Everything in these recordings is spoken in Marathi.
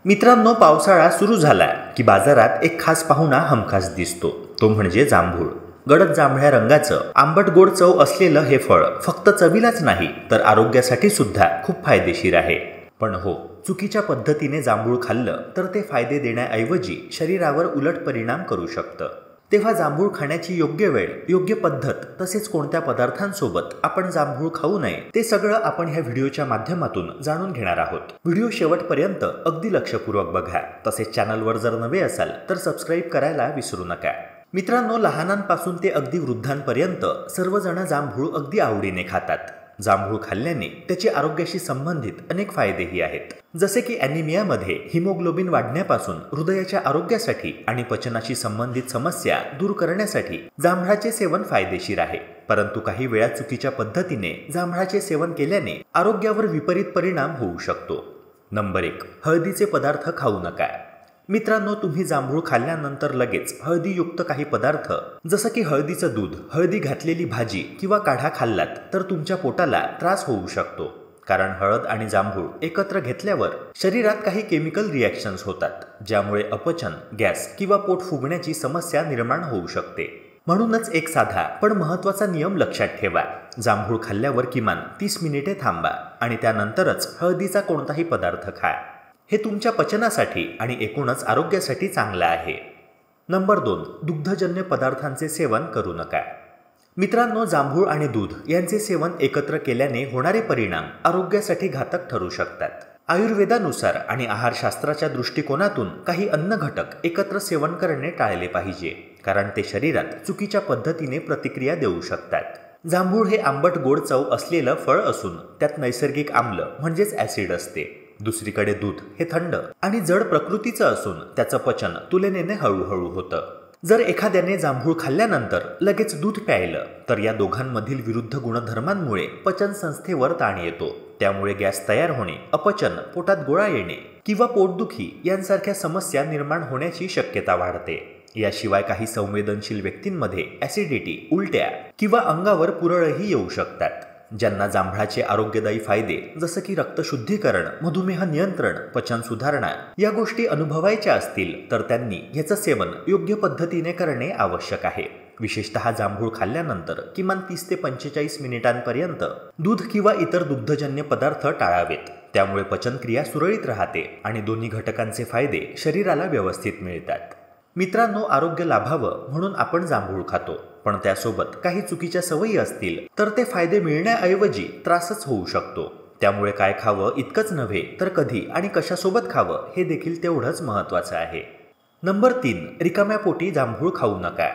मित्रांनो, पावसाळा सुरू झाला की बाजारात एक खास पाहुणा हमखास दिसतो, तो म्हणजे जांभूळ. गडद जांभळ्या रंगाचं आंबट गोड चव असलेलं हे फळ फक्त चवीलाच नाही तर आरोग्यासाठी सुद्धा खूप फायदेशीर आहे. पण हो, चुकीच्या पद्धतीने जांभूळ खाल्लं तर ते फायदे देण्याऐवजी शरीरावर उलट परिणाम करू शकतं. तेव्हा जांभूळ खाण्याची योग्य वेळ, योग्य पद्धत, तसेच कोणत्या पदार्थांसोबत आपण जांभूळ खाऊ नये ते सगळं आपण ह्या व्हिडिओच्या माध्यमातून जाणून घेणार आहोत. व्हिडिओ शेवटपर्यंत अगदी लक्षपूर्वक बघा. तसेच चॅनलवर जर नवे असाल तर सबस्क्राईब करायला विसरू नका. मित्रांनो, लहानांपासून ते अगदी वृद्धांपर्यंत सर्वजण जांभूळ अगदी आवडीने खातात. जांभूळ खाल्ल्याने त्याचे आरोग्याशी संबंधित अनेक फायदेही आहेत, जसे की ॲनिमियामध्ये हिमोग्लोबिन वाढण्यापासून हृदयाच्या आरोग्यासाठी आणि पचनाशी संबंधित समस्या दूर करण्यासाठी जांभळाचे सेवन फायदेशीर आहे. परंतु काही वेळा चुकीच्या पद्धतीने जांभळाचे सेवन केल्याने आरोग्यावर विपरीत परिणाम होऊ शकतो. नंबर 1, हळदीचे पदार्थ खाऊ नका. मित्रांनो, तुम्ही जांभूळ खाल्ल्यानंतर लगेच हळदीयुक्त काही पदार्थ जसं की हळदीचं दूध, हळदी घातलेली भाजी किंवा काढा खाल्लात तर तुमच्या पोटाला त्रास होऊ शकतो. कारण हळद आणि जांभूळ एकत्र घेतल्यावर शरीरात काही केमिकल रिॲक्शन्स होतात, ज्यामुळे अपचन, गॅस किंवा पोट फुगण्याची समस्या निर्माण होऊ शकते. म्हणूनच एक साधा पण महत्त्वाचा नियम लक्षात ठेवा. जांभूळ खाल्ल्यावर किमान 30 मिनिटे थांबा आणि त्यानंतरच हळदीचा कोणताही पदार्थ खा. हे तुमच्या पचनासाठी आणि एकूणच आरोग्यासाठी चांगलं आहे. नंबर 2, दुग्धजन्य पदार्थांचे सेवन करू नका. मित्रांनो, जांभूळ आणि दूध यांचे सेवन एकत्र केल्याने होणारे परिणाम आरोग्यासाठी घातक ठरू शकतात. आयुर्वेदानुसार आणि आहारशास्त्राच्या दृष्टिकोनातून काही अन्न घटक एकत्र सेवन करणे टाळले पाहिजे, कारण ते शरीरात चुकीच्या पद्धतीने प्रतिक्रिया देऊ शकतात. जांभूळ हे आंबट गोड चव असलेलं फळ असून त्यात नैसर्गिक आम्ल म्हणजेच ॲसिड असते. दुसरीकडे दूध हे थंड आणि जड प्रकृतीचं असून त्याचं पचन तुलनेने हळूहळू होतं. जर एखाद्याने जांभूळ खाल्ल्यानंतर लगेच दूध प्यायलं तर या दोघांमधील विरुद्ध गुणधर्मांमुळे पचन संस्थेवर ताण येतो. त्यामुळे गॅस तयार होणे, अपचन, पोटात गोळा येणे किंवा पोटदुखी यांसारख्या समस्या निर्माण होण्याची शक्यता वाढते. याशिवाय काही संवेदनशील व्यक्तींमध्ये ॲसिडिटी, उलट्या किंवा अंगावर पुरळही येऊ शकतात. ज्यांना जांभळाचे आरोग्यदायी फायदे जसं की रक्तशुद्धीकरण, मधुमेह नियंत्रण, पचन सुधारणा या गोष्टी अनुभवायच्या असतील तर त्यांनी ह्याचं सेवन योग्य पद्धतीने करणे आवश्यक आहे. विशेषतः जांभूळ खाल्ल्यानंतर किमान 30 ते 45 मिनिटांपर्यंत दूध किंवा इतर दुग्धजन्य पदार्थ टाळावेत. त्यामुळे पचनक्रिया सुरळीत राहते आणि दोन्ही घटकांचे फायदे शरीराला व्यवस्थित मिळतात. मित्रांनो, आरोग्य लाभावं म्हणून आपण जांभूळ खातो, पण त्यासोबत काही चुकीच्या सवयी असतील तर ते फायदे मिळण्याऐवजी त्रासच होऊ शकतो. त्यामुळे काय खावं इतकंच नव्हे तर कधी आणि कशासोबत खावं हे देखील तेवढंच महत्त्वाचं आहे. नंबर 3, रिकाम्या पोटी जांभूळ खाऊ नका.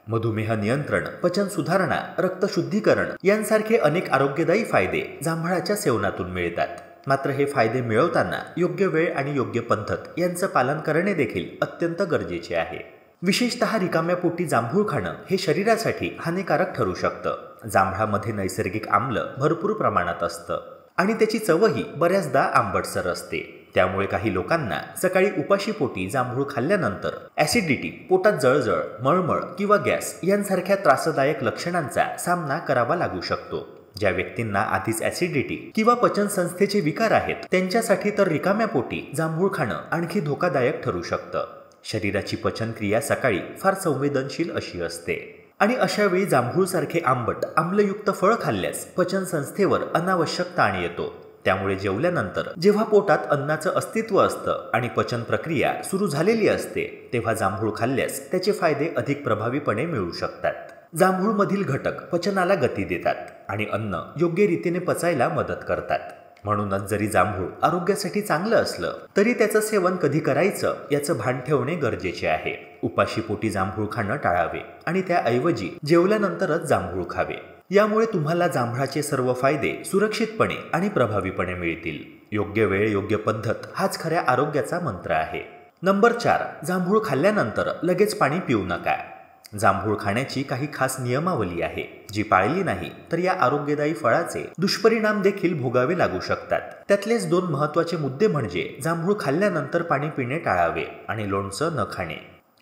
मधुमेह नियंत्रण, पचन सुधारणा, रक्तशुद्धीकरण यांसारखे अनेक आरोग्यदायी फायदे जांभळाच्या सेवनातून मिळतात. मात्र हे फायदे मिळवताना योग्य वेळ आणि योग्य पद्धत यांचं पालन करणे देखील अत्यंत गरजेचे आहे. विशेषतः रिकाम्या पोटी जांभूळ खाणं हे शरीरासाठी हानिकारक ठरू शकतं. जांभळामध्ये नैसर्गिक आम्ल भरपूर प्रमाणात असतं आणि त्याची चवही बऱ्याचदा आंबटसर असते. त्यामुळे काही लोकांना सकाळी उपाशी पोटी जांभूळ खाल्ल्यानंतर ॲसिडिटी, पोटात जळजळ, मळमळ किंवा गॅस यांसारख्या त्रासदायक लक्षणांचा सामना करावा लागू शकतो. ज्या व्यक्तींना आधीच ॲसिडिटी किंवा पचनसंस्थेचे विकार आहेत त्यांच्यासाठी तर रिकाम्या पोटी जांभूळ खाणं आणखी धोकादायक ठरू शकतं. शरीराची पचनक्रिया सकाळी फार संवेदनशील अशी असते आणि अशावेळी जांभूळसारखे आंबट, आम्लयुक्त फळ खाल्ल्यास पचनसंस्थेवर अनावश्यक ताण येतो. त्यामुळे जेवल्यानंतर जेव्हा पोटात अन्नाचं अस्तित्व असतं आणि पचन प्रक्रिया सुरू झालेली असते तेव्हा जांभूळ खाल्ल्यास त्याचे फायदे अधिक प्रभावीपणे मिळू शकतात. जांभूळमधील घटक पचनाला गती देतात आणि अन्न योग्य रीतीने पचायला मदत करतात. म्हणूनच जरी जांभूळ आरोग्यासाठी चांगलं असलं तरी त्याचं सेवन कधी करायचं याचं भान ठेवणे गरजेचे आहे. उपाशी पोटी जांभूळ खाणं टाळावे आणि त्याऐवजी जेवल्यानंतरच जांभूळ खावे. यामुळे तुम्हाला जांभळाचे सर्व फायदे सुरक्षितपणे आणि प्रभावीपणे मिळतील. योग्य वेळ, योग्य पद्धत हाच खऱ्या आरोग्याचा मंत्र आहे. नंबर 4, जांभूळ खाल्ल्यानंतर लगेच पाणी पिऊ नका. जांभूळ खाण्याची काही खास नियमावली आहे, जी पाळली नाही तर या आरोग्यदायी फळाचे दुष्परिणाम देखील भोगावे लागू शकतात. त्यातलेच 2 महत्त्वाचे मुद्दे म्हणजे जांभूळ खाल्ल्यानंतर पाणी पिणे टाळावे आणि लोणचं न खाणे.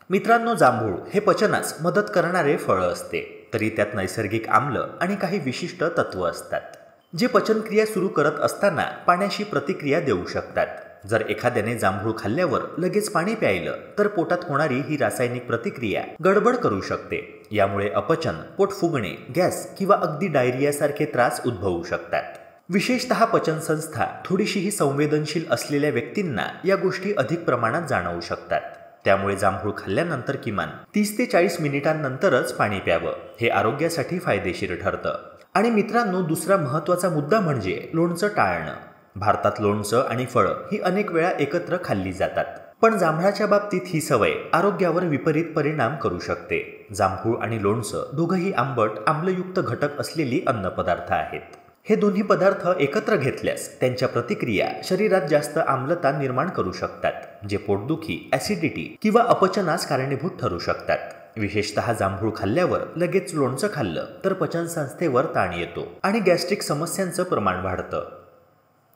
मित्रांनो, जांभूळ हे पचनास मदत करणारे फळ असते, तरी त्यात नैसर्गिक आम्ल आणि काही विशिष्ट तत्व असतात जे पचनक्रिया सुरू करत असताना पाण्याशी प्रतिक्रिया देऊ शकतात. जर एखाद्याने जांभूळ खाल्ल्यावर लगेच पाणी प्यायलं तर पोटात होणारी ही रासायनिक प्रतिक्रिया गडबड करू शकते. यामुळे अपचन, पोट फुगणे, गॅस किंवा अगदी डायरियासारखे त्रास उद्भवू शकतात. विशेषतः पचनसंस्था थोडीशीही संवेदनशील असलेल्या व्यक्तींना या गोष्टी अधिक प्रमाणात जाणवू शकतात. त्यामुळे जांभूळ खाल्ल्यानंतर किमान 30 ते 40 मिनिटांनंतरच पाणी प्यावं. हे आरोग्यासाठी फायदेशीर ठरतं. आणि मित्रांनो, दुसरा महत्त्वाचा मुद्दा म्हणजे लोणचं टाळणं. भारतात लोणचं आणि फळं ही अनेक वेळा एकत्र खाल्ली जातात. पण जांभळाच्या बाबतीत ही सवय आरोग्यावर विपरीत परिणाम करू शकते. जांभूळ आणि लोणचं दोघंही आंबट, आम्लयुक्त घटक असलेली अन्नपदार्थ आहेत. हे दोन्ही पदार्थ एकत्र घेतल्यास त्यांच्या प्रतिक्रिया शरीरात जास्त आम्लता निर्माण करू शकतात, जे पोटदुखी, ॲसिडिटी किंवा अपचनास कारणीभूत ठरू शकतात. विशेषतः जांभूळ खाल्ल्यावर लगेच लोणचं खाल्लं तर पचनसंस्थेवर ताण येतो आणि गॅस्ट्रिक समस्यांचं प्रमाण वाढतं.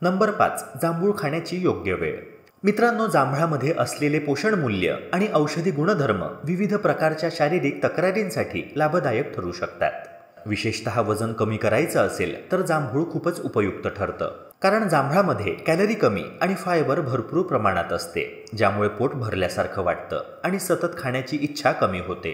नंबर 5. जांभूळ खाण्याची योग्य वेळ. मित्रांनो, जांभळामध्ये असलेले पोषण मूल्य आणि औषधी गुणधर्म विविध प्रकारच्या शारीरिक तक्रारींसाठी लाभदायक ठरू शकतात. विशेषतः वजन कमी करायचं असेल तर जांभूळ खूपच उपयुक्त ठरतं. कारण जांभळामध्ये कॅलरी कमी आणि फायबर भरपूर प्रमाणात असते, ज्यामुळे पोट भरल्यासारखं वाटतं आणि सतत खाण्याची इच्छा कमी होते.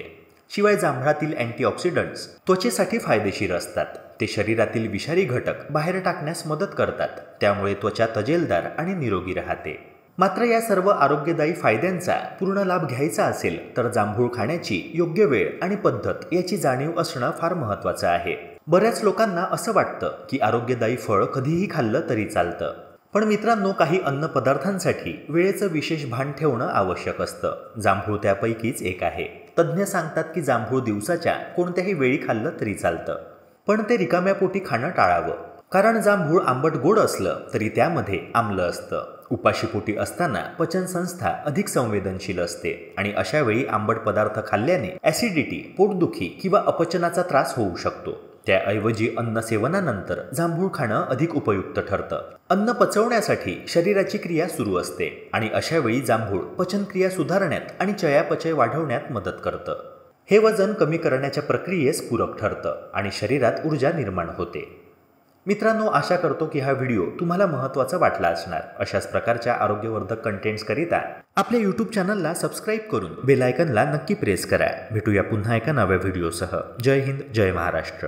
शिवाय जांभळातील अँटीऑक्सिडंट्स त्वचेसाठी फायदेशीर असतात. ते शरीरातील विषारी घटक बाहेर टाकण्यास मदत करतात, त्यामुळे त्वचा तजेलदार आणि निरोगी राहते. मात्र या सर्व आरोग्यदायी फायद्यांचा पूर्ण लाभ घ्यायचा असेल तर जांभूळ खाण्याची योग्य वेळ आणि पद्धत याची जाणीव असणं फार महत्त्वाचं आहे. बऱ्याच लोकांना असं वाटतं की आरोग्यदायी फळ कधीही खाल्लं तरी चालतं. पण मित्रांनो, काही अन्नपदार्थांसाठी वेळेचं विशेष भान ठेवणं आवश्यक असतं. जांभूळ त्यापैकीच एक आहे. तज्ज्ञ सांगतात की जांभूळ दिवसाच्या कोणत्याही वेळी खाल्लं तरी चालतं, पण ते रिकाम्या पोटी खाणं टाळावं. कारण जांभूळ आंबट गोड असलं तरी त्यामध्ये आम्ल असतं. उपाशीपोटी असताना पचनसंस्था अधिक संवेदनशील असते आणि अशा वेळी आंबट पदार्थ खाल्ल्याने ॲसिडिटी, पोटदुखी किंवा अपचनाचा त्रास होऊ शकतो. त्याऐवजी अन्न सेवनानंतर जांभूळ खाणं अधिक उपयुक्त ठरतं. अन्न पचवण्यासाठी शरीराची क्रिया सुरू असते आणि अशा वेळी जांभूळ पचनक्रिया सुधारण्यात आणि चयापचय वाढवण्यात मदत करतं. हे वजन कमी करण्याच्या प्रक्रियेस पूरक ठरतं आणि शरीरात ऊर्जा निर्माण होते. मित्रांनो, आशा करतो की हा व्हिडिओ तुम्हाला महत्त्वाचा वाटला असणार. अशाच प्रकारच्या आरोग्यवर्धक कंटेंट्सकरिता आपल्या यूट्यूब चॅनलला सबस्क्राईब करून बेल आयकनला नक्की प्रेस करा. भेटूया पुन्हा एका नव्या व्हिडिओसह. जय हिंद, जय महाराष्ट्र.